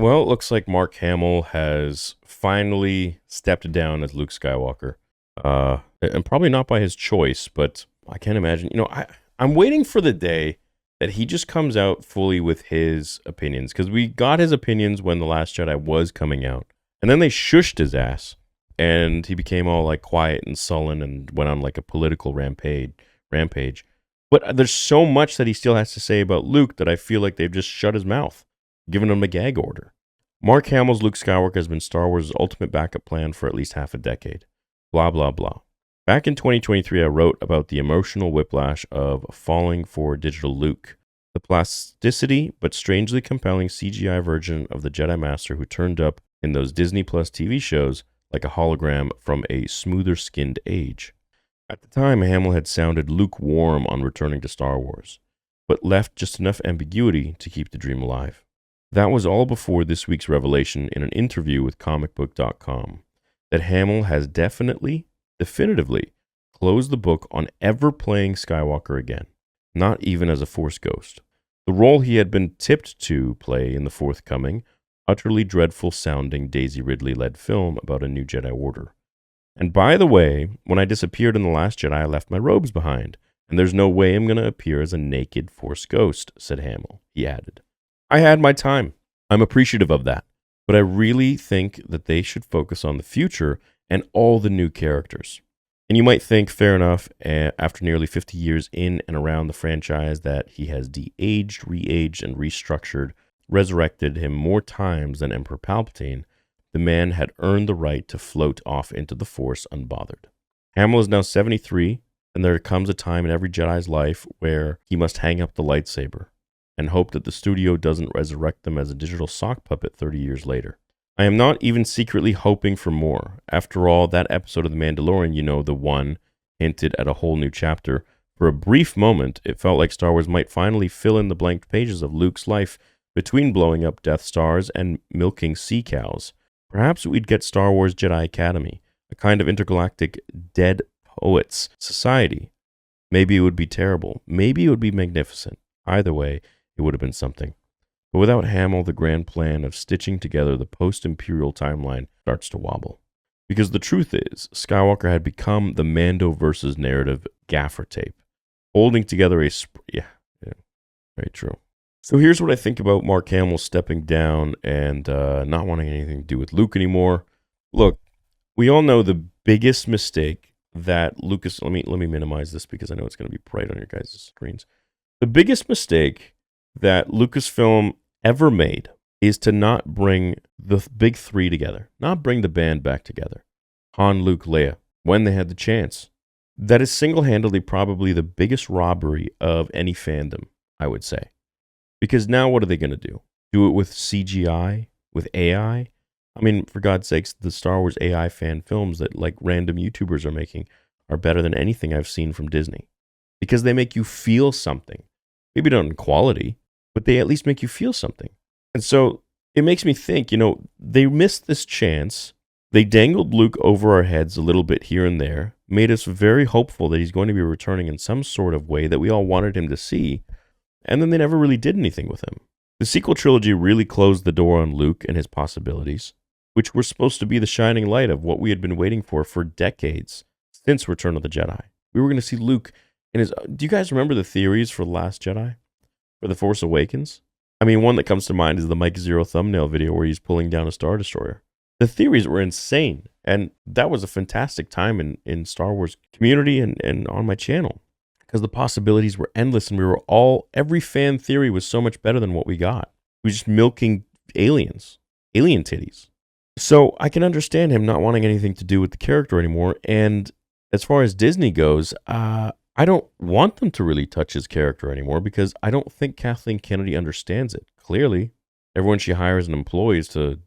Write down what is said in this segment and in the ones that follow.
Well, it looks like Mark Hamill has finally stepped down as Luke Skywalker. And probably not by his choice, but I can't imagine. I'm waiting for the day that he just comes out fully with his opinions, because we got his opinions when The Last Jedi was coming out. And then they shushed his ass, and he became all like quiet and sullen and went on like a political rampage. But there's so much that he still has to say about Luke that I feel like they've just shut his mouth, given him a gag order. Mark Hamill's Luke Skywalker has been Star Wars' ultimate backup plan for at least half a decade. Blah, blah, blah. Back in 2023, I wrote about the emotional whiplash of falling for digital Luke, the plasticity but strangely compelling CGI version of the Jedi Master who turned up in those Disney Plus TV shows like a hologram from a smoother-skinned age. At the time, Hamill had sounded lukewarm on returning to Star Wars, but left just enough ambiguity to keep the dream alive. That was all before this week's revelation in an interview with comicbook.com that Hamill has definitively closed the book on ever playing Skywalker again, not even as a Force ghost. The role he had been tipped to play in the forthcoming, utterly dreadful sounding Daisy Ridley-led film about a new Jedi Order. And by the way, when I disappeared in The Last Jedi, I left my robes behind, and there's no way I'm going to appear as a naked Force ghost, said Hamill. He added, I had my time. I'm appreciative of that, but I really think that they should focus on the future and all the new characters. And you might think, fair enough, after nearly 50 years in and around the franchise, that he has de-aged, re-aged, and restructured, resurrected him more times than Emperor Palpatine. The man had earned the right to float off into the Force unbothered. Hamill is now 73, and there comes a time in every Jedi's life where he must hang up the lightsaber and hope that the studio doesn't resurrect them as a digital sock puppet 30 years later. I am not even secretly hoping for more. After all, that episode of The Mandalorian, the one hinted at a whole new chapter, for a brief moment, it felt like Star Wars might finally fill in the blank pages of Luke's life between blowing up Death Stars and milking sea cows. Perhaps we'd get Star Wars Jedi Academy, a kind of intergalactic dead poets society. Maybe it would be terrible. Maybe it would be magnificent. Either way, it would have been something. But without Hamill, the grand plan of stitching together the post-Imperial timeline starts to wobble. Because the truth is, Skywalker had become the Mando versus narrative gaffer tape, holding together yeah, very true. So here's what I think about Mark Hamill stepping down and not wanting anything to do with Luke anymore. Look, we all know the biggest mistake that Lucas... Let me minimize this because I know it's going to be bright on your guys' screens. The biggest mistake that Lucasfilm ever made is to not bring the big three together, not bring the band back together. Han, Luke, Leia, when they had the chance. That is single-handedly probably the biggest robbery of any fandom, I would say. Because now what are they going to do? Do it with CGI? With AI? I mean, for God's sakes, the Star Wars AI fan films that like random YouTubers are making are better than anything I've seen from Disney. Because they make you feel something. Maybe not in quality, but they at least make you feel something. And so it makes me think, they missed this chance. They dangled Luke over our heads a little bit here and there, made us very hopeful that he's going to be returning in some sort of way that we all wanted him to see, and then they never really did anything with him. The sequel trilogy really closed the door on Luke and his possibilities, which were supposed to be the shining light of what we had been waiting for decades, since Return of the Jedi. We were going to see Luke in his... Do you guys remember the theories for The Last Jedi? For The Force Awakens? I mean, one that comes to mind is the Mike Zero thumbnail video where he's pulling down a Star Destroyer. The theories were insane, and that was a fantastic time in Star Wars community and on my channel, because the possibilities were endless, and every fan theory was so much better than what we got. We were just milking alien titties. So I can understand him not wanting anything to do with the character anymore, and as far as Disney goes, I don't want them to really touch his character anymore because I don't think Kathleen Kennedy understands it. Clearly, everyone she hires and employs to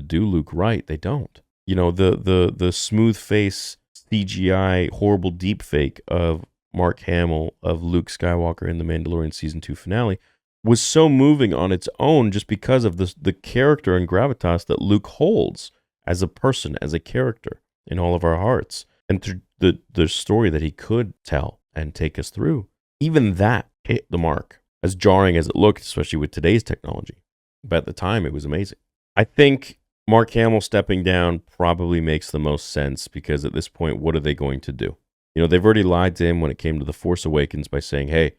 do Luke right, they don't. The smooth face CGI horrible deepfake of Mark Hamill of Luke Skywalker in the Mandalorian Season 2 finale was so moving on its own just because of the character and gravitas that Luke holds as a person, as a character in all of our hearts, and through the story that he could tell and take us through. Even that hit the mark, as jarring as it looked, especially with today's technology. But at the time, it was amazing. I think Mark Hamill stepping down probably makes the most sense because at this point, what are they going to do? They've already lied to him when it came to The Force Awakens by saying, hey,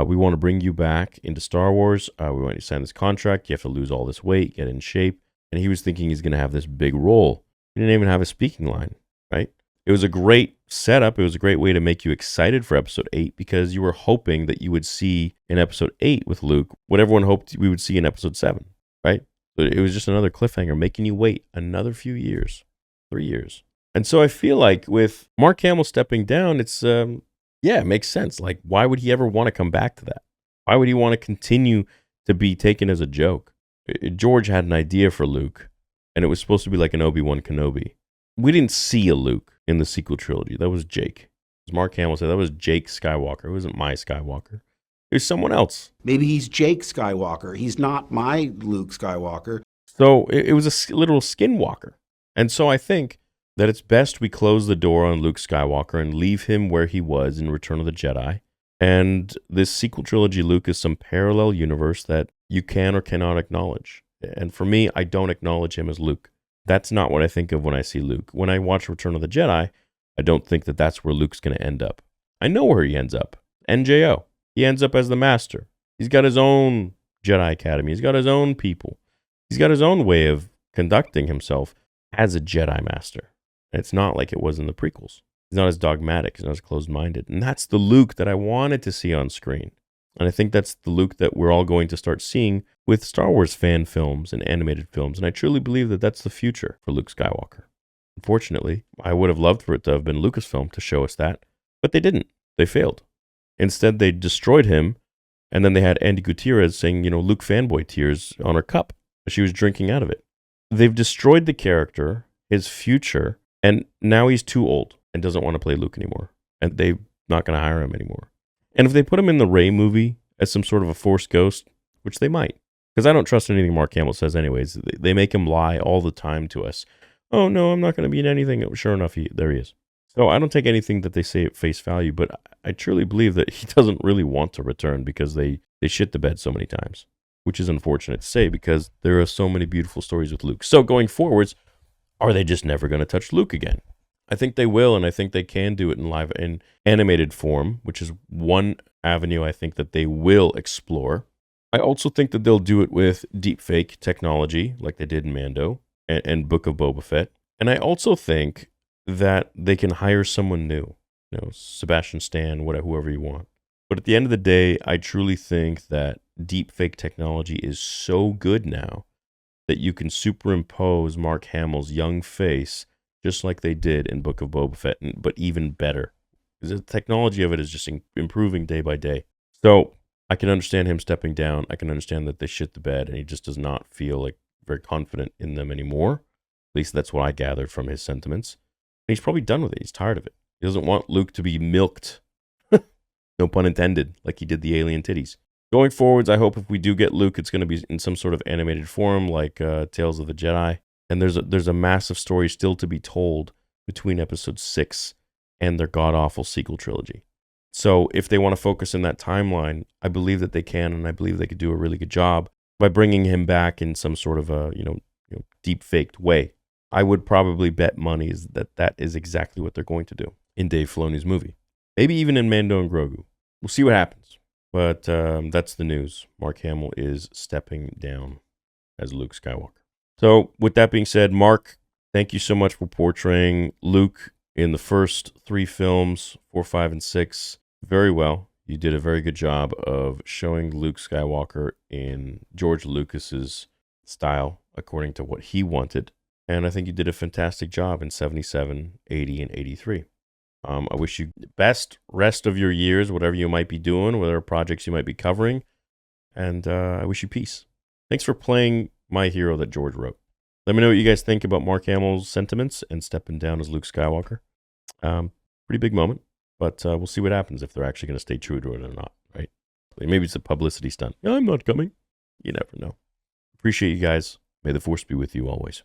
we want to bring you back into Star Wars. We want you to sign this contract. You have to lose all this weight, get in shape. And he was thinking he's going to have this big role. He didn't even have a speaking line, right? It was a great setup. It was a great way to make you excited for episode 8 because you were hoping that you would see in episode 8 with Luke what everyone hoped we would see in episode 7, right? But it was just another cliffhanger making you wait another few years, 3 years. And so I feel like with Mark Hamill stepping down, it's, it makes sense. Like, why would he ever want to come back to that? Why would he want to continue to be taken as a joke? George had an idea for Luke, and it was supposed to be like an Obi-Wan Kenobi. We didn't see a Luke in the sequel trilogy. That was Jake. As Mark Hamill said, that was Jake Skywalker. It wasn't my Skywalker. It was someone else. Maybe he's Jake Skywalker. He's not my Luke Skywalker. So it was a literal skinwalker. And so I think that it's best we close the door on Luke Skywalker and leave him where he was in Return of the Jedi. And this sequel trilogy Luke is some parallel universe that you can or cannot acknowledge. And for me, I don't acknowledge him as Luke. That's not what I think of when I see Luke. When I watch Return of the Jedi, I don't think that that's where Luke's going to end up. I know where he ends up. NJO. He ends up as the Master. He's got his own Jedi Academy. He's got his own people. He's got his own way of conducting himself as a Jedi Master. And it's not like it was in the prequels. He's not as dogmatic. He's not as closed-minded. And that's the Luke that I wanted to see on screen. And I think that's the Luke that we're all going to start seeing with Star Wars fan films and animated films. And I truly believe that that's the future for Luke Skywalker. Unfortunately, I would have loved for it to have been Lucasfilm to show us that, but they didn't. They failed. Instead, they destroyed him, and then they had Andy Gutierrez saying, Luke fanboy tears on her cup. She was drinking out of it. They've destroyed the character, his future, and now he's too old and doesn't want to play Luke anymore. And they're not going to hire him anymore. And if they put him in the Rey movie as some sort of a Force ghost, which they might, because I don't trust anything Mark Hamill says anyways. They make him lie all the time to us. Oh, no, I'm not going to be in anything. Sure enough, there he is. So I don't take anything that they say at face value, but I truly believe that he doesn't really want to return because they shit the bed so many times, which is unfortunate to say because there are so many beautiful stories with Luke. So going forwards, are they just never going to touch Luke again? I think they will, and I think they can do it in animated form, which is one avenue I think that they will explore. I also think that they'll do it with deepfake technology, like they did in Mando and Book of Boba Fett. And I also think that they can hire someone new, Sebastian Stan, whoever you want. But at the end of the day, I truly think that deepfake technology is so good now that you can superimpose Mark Hamill's young face just like they did in Book of Boba Fett, but even better. The technology of it is just improving day by day. So I can understand him stepping down. I can understand that they shit the bed and he just does not feel like very confident in them anymore. At least that's what I gathered from his sentiments. And he's probably done with it. He's tired of it. He doesn't want Luke to be milked. No pun intended, like he did the alien titties. Going forwards, I hope if we do get Luke, it's going to be in some sort of animated form like Tales of the Jedi. And there's a massive story still to be told between episode 6 and their god-awful sequel trilogy. So if they want to focus in that timeline, I believe that they can, and I believe they could do a really good job by bringing him back in some sort of a deep-faked way. I would probably bet money that is exactly what they're going to do in Dave Filoni's movie. Maybe even in Mando and Grogu. We'll see what happens. But that's the news. Mark Hamill is stepping down as Luke Skywalker. So with that being said, Mark, thank you so much for portraying Luke in the first 3 films, 4, 5, and 6, very well. You did a very good job of showing Luke Skywalker in George Lucas's style, according to what he wanted. And I think you did a fantastic job in 77, 80, and 83. I wish you the best rest of your years, whatever you might be doing, whatever projects you might be covering. And I wish you peace. Thanks for playing my hero that George wrote. Let me know what you guys think about Mark Hamill's sentiments and stepping down as Luke Skywalker. Pretty big moment, but we'll see what happens if they're actually going to stay true to it or not, right? Maybe it's a publicity stunt. I'm not coming. You never know. Appreciate you guys. May the Force be with you always.